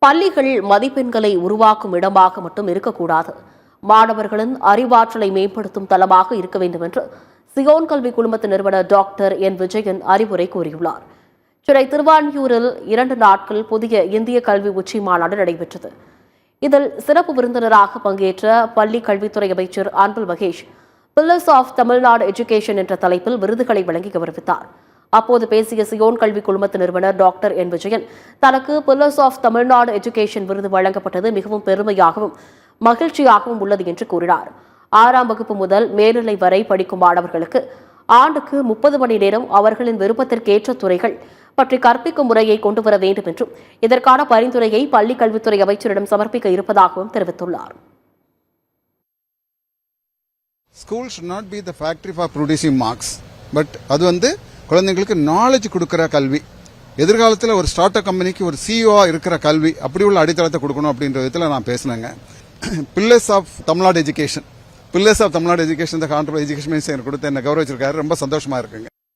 பள்ளிகள் மதிப்பெண்களை உருவாக்கும் இடமாக மட்டும் இருக்கக்கூடாது, மாணவர்களின் அறிவாற்றலை மேம்படுத்தும் தளமாக இருக்க வேண்டும் என்று சியோன் கல்வி குழுமத்தின் நிறுவனர் டாக்டர் என் விஜயன் அறிவுரை கூறியுள்ளார். சென்னை திருவான்மியூரில் 2 நாட்கள் புதிய இந்திய கல்வி உச்சி மாநாடு நடைபெற்றது. இதில் சிறப்பு விருந்தினராக பங்கேற்ற பள்ளி கல்வித்துறை அமைச்சர் Anbil Mahesh pillars of Tamil Nadu education என்ற தலைப்பில் விருதுகளை வழங்கி கௌரவித்தார். அப்போது பேசிய சியோன் கல்வி குழுமத்தின் நிறுவனர் டாக்டர் என் விஜயன், தனக்கு பில்லர்ஸ் ஆஃப் தமிழ்நாடு எஜுகேஷன் விருது வழங்கப்பட்டது மிகவும் பெருமையாகவும் மகிழ்ச்சியாகவும் உள்ளது என்று கூறினார். 6ஆம் வகுப்பு முதல் மேல்நிலை வரை படிக்கும் மாணவர்களுக்கு ஆண்டுக்கு 30 மணி நேரம் அவர்களின் விருப்பத்திற்கேற்ற துறைகள் பற்றி கற்பிக்கும் முறையை கொண்டு வர வேண்டும் என்றும் இதற்கான பரிந்துரையை பள்ளி கல்வித்துறை அமைச்சரிடம் சமர்ப்பிக்க இருப்பதாகவும் தெரிவித்துள்ளார். School should not be the factory for producing marks, but அது குழந்தைங்களுக்கு நாலேஜ் கொடுக்கிற கல்வி. எதிர்காலத்தில் ஒரு ஸ்டார்ட் அப் கம்பெனிக்கு ஒரு சிஇஓ இருக்கிற கல்வி, அப்படி உள்ள அடித்தளத்தை கொடுக்கணும் அப்படின்ற விதத்தில் நான் பேசினேங்க. பில்லர்ஸ் ஆஃப் தமிழ்நாடு எஜுகேஷன் இந்த கான்ட்ரபிள் எஜுகேஷன் மினிஸ்டர் கொடுத்து என்ன கௌரவிச்சிருக்காரு. ரொம்ப சந்தோஷமா இருக்குங்க.